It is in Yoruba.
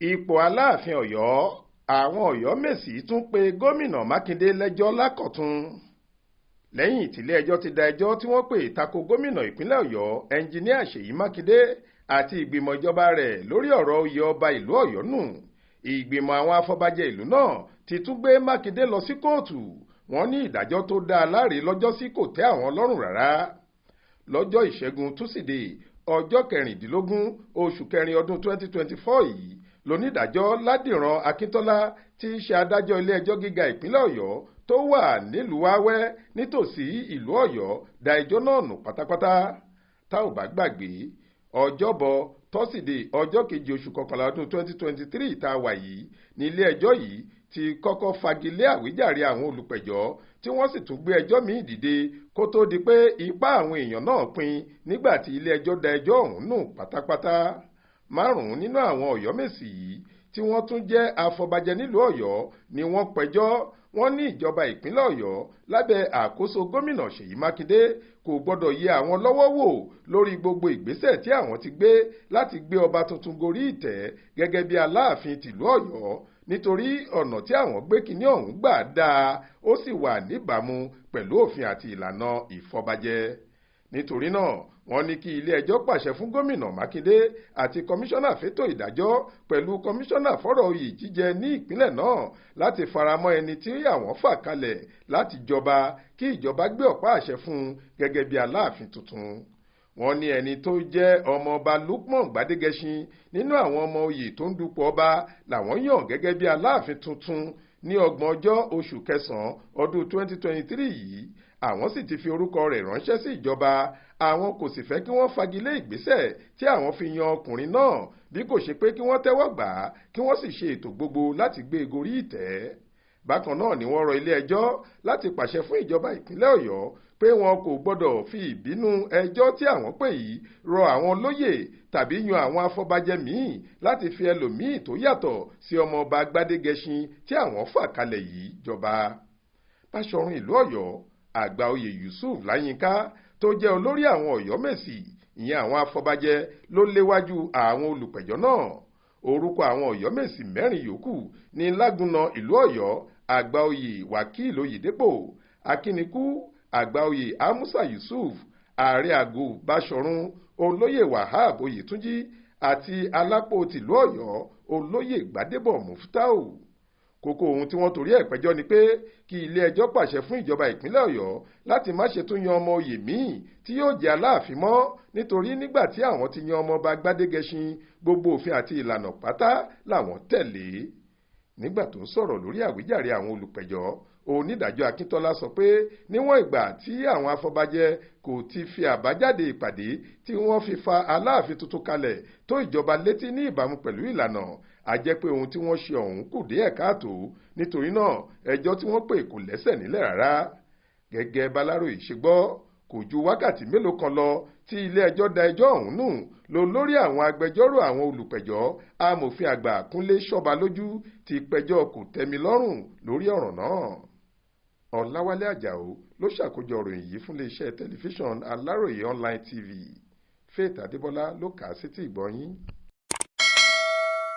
ipò aláàfin ọ̀yọ́ àwọn ọ̀yọ́mèsì tún pe gómìnà mákindé lẹ́jọ́ lákọ̀tun lẹ́yìn tílé-ẹjọ́ ti da ẹjọ́ tí wọ́n pè tako gómìnà ìpínlẹ̀ ọ̀yọ́ ẹnjiníà ṣèyí mákindé àti ìgbìmọ̀ ìjọba rẹ̀ lórí ọ̀rọ̀ oyè ọba ìlú ọ̀yọ́ nù. ìgbìmọ̀ àwọn afọbajẹ ìlú náà ti tún gbé mákindé lọ sí kóòtù. wọ́n ní ìdájọ́ tó dá a láre lọ́jọ́sí kò tẹ́ àwọn lọ́rùn rárá. lọ́jọ́ ìṣẹ́gun túsídẹ̀ẹ́ ọjọ́ 16 oṣù kẹrin ọdún 2024 yìí lónídàájọ́ ládìran akíntọ́lá tí í ṣe adájọ́ ilé-ẹjọ́ gíga ìpínlẹ̀ ọ̀yọ́ tó wà nílùú wáwẹ́ nítòsí ìlú ọ̀yọ́ da ẹjọ́ náà nù pátápátá. tá ò bá gbàgbé ọjọ́bọ̀ tọ́sídẹ̀ẹ́ ọjọ́ 7 oṣù kọkànlá ọdún 2023 tá a wà yìí ní ilé-ẹjọ́ yìí ti kọ́kọ́ fagilé àwíjàre àwọn olùpẹ̀jọ́ tí wọ́n sì tún gbé ẹjọ́ míì dìde kó tó di pé ipá àwọn èèyàn náà pin nígbà tí ilé-ẹjọ́ da ẹjọ́ ọ̀hún nù pátápátá. 5 nínú àwọn ọ̀yọ́mèsì yìí tí wọ́n tún jẹ́ afọbajẹ nílùú ọ̀yọ́ ni wọ́n pẹjọ́. wọ́n ní ìjọba ìpínlẹ̀ ọ̀yọ́ lábẹ́ àkóso gómìnà ṣèyí mákindé kò gbọ́dọ̀ yẹ àwọn lọ́wọ́ wò lórí gbogbo ìgbésẹ̀ tí àwọn ti gbé láti gbé ọba tuntun gorí ìtẹ́ gẹ́gẹ́ bí aláàfin tìlú ọ̀yọ́ nítorí ọ̀nà tí àwọn gbé kinní ọ̀hún gbà dáa ó sì wà níbàámu pẹ̀lú òfin àti ìlànà ìfọbajẹ. nítorí náà wọ́n ní kí ilé-ẹjọ́ pàṣẹ fún gómìnà mákindé àti kọmíṣánná fétò ìdájọ́ pẹ̀lú kọmíṣánná fọ́rọ̀ oyè jíjẹ ní ìpínlẹ̀ náà láti faramọ́ ẹni tí àwọn fà kalẹ̀ láti jọba kí ìjọba gbé ọ̀pá àṣẹ fún un gẹ́gẹ́ bí aláàfin tuntun. wọ́n ní ẹni tó jẹ́ ọmọọba lukman gbadegẹṣin nínú àwọn ọmọ oyè tó ń dupò ọba làwọn yàn gẹ́gẹ́ bí aláàfin tuntun ní 30 oṣù kẹsàn-án ọdún 2023 yìí. àwọn sì ti fi orúkọ rẹ̀ ránṣẹ́ sí ìjọba. àwọn kò sì fẹ́ kí wọ́n fagilé ìgbésẹ̀ tí àwọn fi yan ọkùnrin náà bí kò ṣe pé kí wọ́n tẹ́wọ́ gbà á kí wọ́n sì ṣe ètò gbogbo láti gbé e gorí ìtẹ́. bákan náà ni wọ́n rọ ilé-ẹjọ́ láti pàṣẹ fún ìjọba ìpínlẹ̀ ọ̀yọ́ pé wọn kò gbọ́dọ̀ fi ìbínú ẹjọ́ tí àwọn pè yìí rọ àwọn lóyè tàbí yan àwọn afọbajẹ míì láti fi ẹlòmíì tó yàtọ̀ sí ọmọọba gbadegẹṣin tí àwọn fà kalẹ̀ yìí jọba. Báṣọ̀run ìlú ọ̀yọ́ àgbàoyè Yusuf Láyínká tó jẹ́ olórí àwọn ọ̀yọ́mèsì ìyẹn àwọn afọbajẹ ló léwájú àwọn olùpẹ̀jọ́ náà. orúkọ àwọn ọ̀yọ́mèsì 4 yòókù ní lágúnná ìlú ọ̀yọ́ àgbàoyè wákìlì oyèdèpọ̀ akínikú àgbàoyè amusa Yusuf ààrẹ àgọ́ Báṣọ̀run olóyè Wahab Oyètúnjí àti alápò tìlú ọ̀yọ́ olóyè Gbádébọ̀ Mufutau. kókó ohun tí wọ́n torí ẹ̀ pẹ́jọ́ ni pé kí ilé-ẹjọ́ pàṣẹ fún ìjọba ìpínlẹ̀ ọ̀yọ́ láti má ṣe tún yan ọmọ oyè míì tí yóò jẹ́ aláàfin mọ́ nítorí nígbà tí àwọn ti yan ọmọọba gbadegẹṣin gbogbo òfin àti ìlànà pátá làwọn tẹ̀lé. nígbà tó ń sọ̀rọ̀ lórí àwíjàre àwọn olùpẹ̀jọ́ onídàájọ́ akíntọ́lá sọ pé níwọ̀n ìgbà tí àwọn afọbajẹ kò ti fi àbájáde ìpàdé tí wọ́n fi fa aláàfin tuntun kalẹ̀ tó ìjọba létí ní ìbámu pẹ̀lú ìlànà a jẹ́ pé ohun tí wọ́n ṣe ọ̀hún kù díẹ̀ káàtó. nítorí náà ẹjọ́ tí wọ́n pè kò lẹ́sẹ̀ nílẹ̀ rárá. gẹ́gẹ́ b'Aláròyé ṣe gbọ́ kò ju wákàtí mélòó kan lọ tí ilé-ẹjọ́ da ẹjọ́ ọ̀hún nù lọ lórí àwọn agbẹjọ́rò àwọn olùpẹ̀jọ́ amòfin àgbà Kúnlé Ṣọ́balójú ti pẹjọ́ kòtẹ́milọ́rùn lórí ọ̀rọ̀ náà. Ọláwálé Àjàó ló ṣàkójọ ìròyìn yìí fún iléeṣẹ́ tẹlifíṣàn Aláròyé online TV. Faith Adébọ́lá ló kà á sétí ìgbọ́ yín.